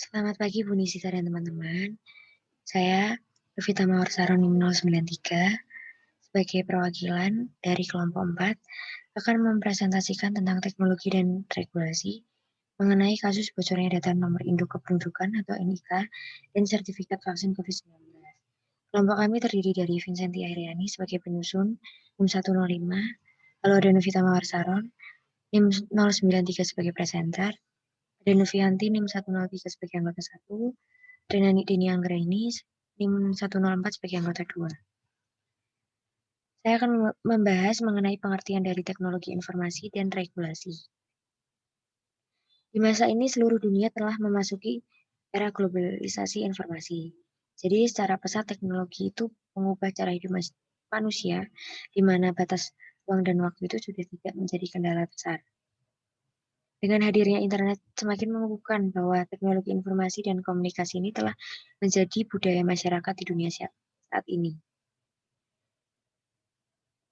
Selamat pagi Bu Nisita dan teman-teman. Saya Novita Mawarsaro NIM 093 sebagai perwakilan dari kelompok 4 akan mempresentasikan tentang teknologi dan regulasi mengenai kasus bocornya data nomor induk kependudukan atau NIK dan sertifikat vaksin COVID-19. Kelompok kami terdiri dari Vincenti Airiani sebagai penyusun NIM 105, lalu ada Novita Mawarsaro NIM 093 sebagai presenter, ada Novianti NIM 103 sebagai anggota 1, Renani Dini Anggraini, NIM 104 sebagai anggota 2. Saya akan membahas mengenai pengertian dari teknologi informasi dan regulasi. Di masa ini seluruh dunia telah memasuki era globalisasi informasi. Jadi secara pesat teknologi itu mengubah cara hidup manusia, di mana batas ruang dan waktu itu sudah tidak menjadi kendala besar. Dengan hadirnya internet semakin mengukuhkan bahwa teknologi informasi dan komunikasi ini telah menjadi budaya masyarakat di dunia saat ini.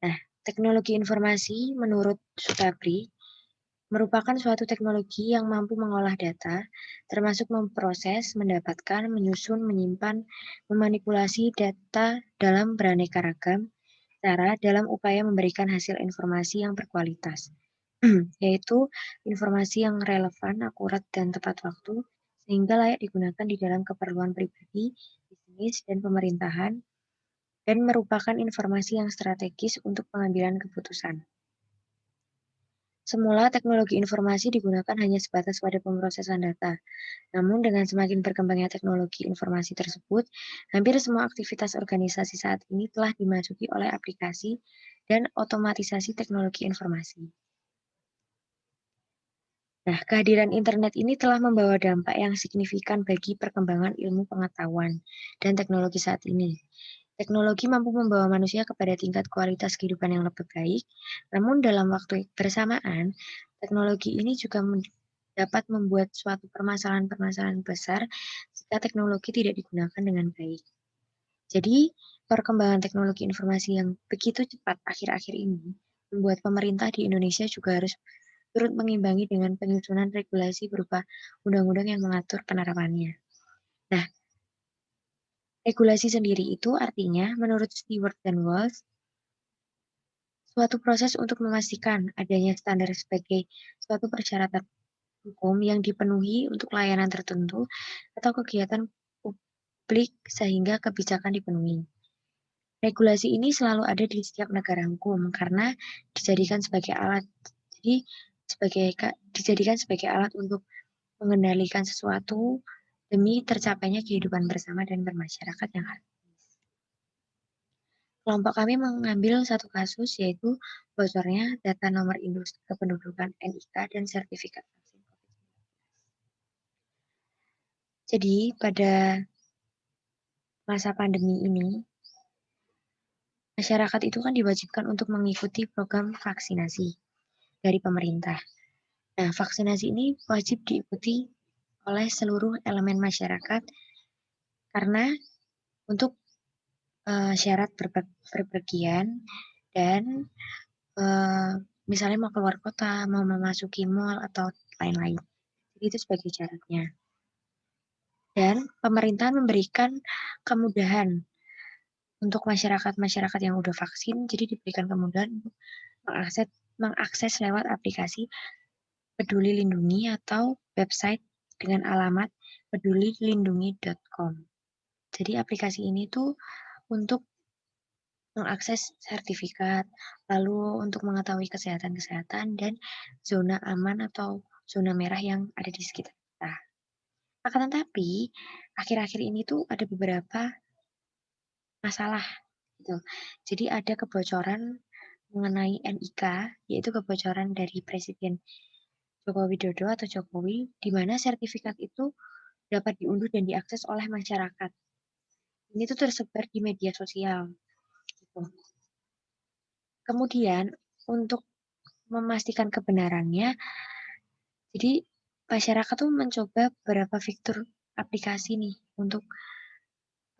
Nah, teknologi informasi menurut Sutabri merupakan suatu teknologi yang mampu mengolah data, termasuk memproses, mendapatkan, menyusun, menyimpan, memanipulasi data dalam beraneka ragam cara dalam upaya memberikan hasil informasi yang berkualitas, yaitu informasi yang relevan, akurat, dan tepat waktu, sehingga layak digunakan di dalam keperluan pribadi, bisnis, dan pemerintahan, dan merupakan informasi yang strategis untuk pengambilan keputusan. Semula teknologi informasi digunakan hanya sebatas pada pemrosesan data. Namun dengan semakin berkembangnya teknologi informasi tersebut, hampir semua aktivitas organisasi saat ini telah dimasuki oleh aplikasi dan otomatisasi teknologi informasi. Nah, kehadiran internet ini telah membawa dampak yang signifikan bagi perkembangan ilmu pengetahuan dan teknologi saat ini. Teknologi mampu membawa manusia kepada tingkat kualitas kehidupan yang lebih baik, namun dalam waktu bersamaan, teknologi ini juga dapat membuat suatu permasalahan-permasalahan besar jika teknologi tidak digunakan dengan baik. Jadi, perkembangan teknologi informasi yang begitu cepat akhir-akhir ini membuat pemerintah di Indonesia juga harus turut mengimbangi dengan penyusunan regulasi berupa undang-undang yang mengatur penerapannya. Nah, regulasi sendiri itu artinya, menurut Stewart dan Walsh, suatu proses untuk memastikan adanya standar sebagai suatu persyaratan hukum yang dipenuhi untuk layanan tertentu atau kegiatan publik sehingga kebijakan dipenuhi. Regulasi ini selalu ada di setiap negara hukum karena dijadikan sebagai alat. Jadi dijadikan sebagai alat untuk mengendalikan sesuatu demi tercapainya kehidupan bersama dan bermasyarakat yang harmonis. Kelompok kami mengambil satu kasus yaitu bocornya data nomor induk kependudukan NIK dan sertifikat vaksin COVID-19. Jadi pada masa pandemi ini, masyarakat itu kan diwajibkan untuk mengikuti program vaksinasi dari pemerintah. Nah, vaksinasi ini wajib diikuti oleh seluruh elemen masyarakat karena untuk syarat berpergian dan misalnya mau keluar kota, mau memasuki mal atau lain-lain. Jadi itu sebagai syaratnya. Dan pemerintah memberikan kemudahan untuk masyarakat-masyarakat yang udah vaksin, jadi diberikan kemudahan untuk mengakses lewat aplikasi Peduli Lindungi atau website dengan alamat pedulilindungi.com. Jadi aplikasi ini tuh untuk mengakses sertifikat, lalu untuk mengetahui kesehatan-kesehatan dan zona aman atau zona merah yang ada di sekitar kita. Akan tetapi, akhir-akhir ini tuh ada beberapa masalah gitu. Jadi ada kebocoran mengenai NIK, yaitu kebocoran dari Presiden Joko Widodo atau Jokowi, di mana sertifikat itu dapat diunduh dan diakses oleh masyarakat. Ini tuh tersebar di media sosial. Gitu. Kemudian untuk memastikan kebenarannya, jadi masyarakat tuh mencoba beberapa fitur aplikasi nih untuk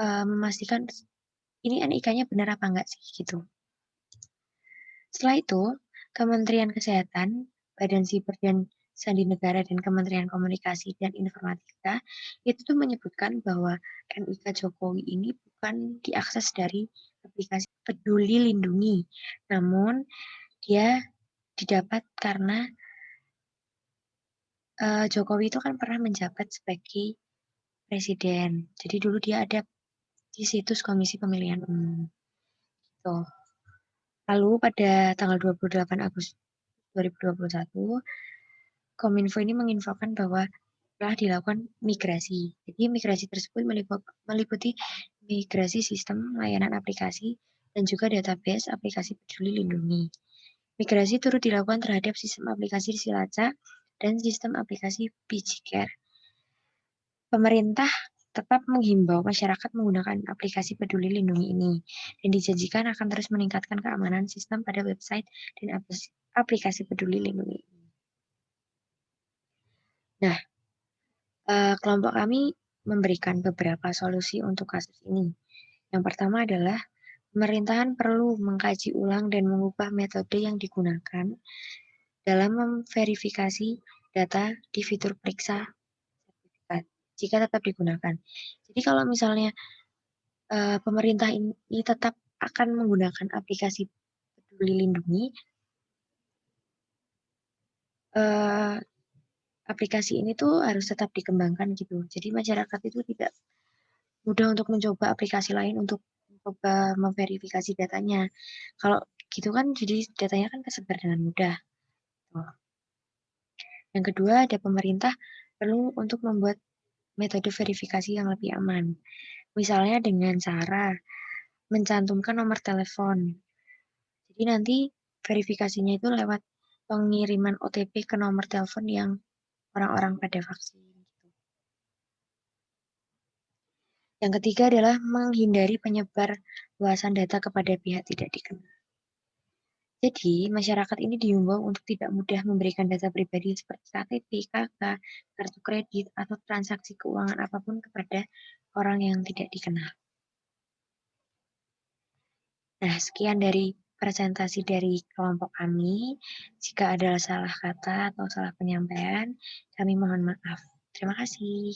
memastikan ini NIK-nya benar apa enggak sih gitu. Setelah itu, Kementerian Kesehatan, Badan Siber dan Sandi Negara dan Kementerian Komunikasi dan Informatika itu tuh menyebutkan bahwa NIK Jokowi ini bukan diakses dari aplikasi Peduli Lindungi, namun dia didapat karena Jokowi itu kan pernah menjabat sebagai presiden. Jadi dulu dia ada di situs Komisi Pemilihan Umum. Tuh. Lalu pada tanggal 28 Agustus 2021, Kominfo ini menginfokan bahwa telah dilakukan migrasi. Jadi migrasi tersebut meliputi migrasi sistem layanan aplikasi dan juga database aplikasi Peduli Lindungi. Migrasi turut dilakukan terhadap sistem aplikasi Silacak dan sistem aplikasi PijiCare. Pemerintah tetap menghimbau masyarakat menggunakan aplikasi Peduli Lindungi ini dan dijanjikan akan terus meningkatkan keamanan sistem pada website dan aplikasi Peduli Lindungi. Nah, kelompok kami memberikan beberapa solusi untuk kasus ini. Yang pertama adalah pemerintahan perlu mengkaji ulang dan mengubah metode yang digunakan dalam memverifikasi data di fitur periksa sertifikat jika tetap digunakan. Jadi kalau misalnya pemerintah ini tetap akan menggunakan aplikasi Peduli Lindungi, aplikasi ini tuh harus tetap dikembangkan gitu. Jadi masyarakat itu tidak mudah untuk mencoba aplikasi lain untuk mencoba memverifikasi datanya. Kalau gitu kan jadi datanya kan kesebar dengan mudah. Yang kedua, ada pemerintah perlu untuk membuat metode verifikasi yang lebih aman. Misalnya dengan cara mencantumkan nomor telepon. Jadi nanti verifikasinya itu lewat pengiriman OTP ke nomor telepon yang orang-orang pada vaksin. Yang ketiga adalah menghindari penyebar luasan data kepada pihak tidak dikenal. Jadi, masyarakat ini diimbau untuk tidak mudah memberikan data pribadi seperti KTP, KK, kartu kredit, atau transaksi keuangan apapun kepada orang yang tidak dikenal. Nah, sekian dari presentasi dari kelompok kami. Jika ada salah kata atau salah penyampaian, kami mohon maaf. Terima kasih.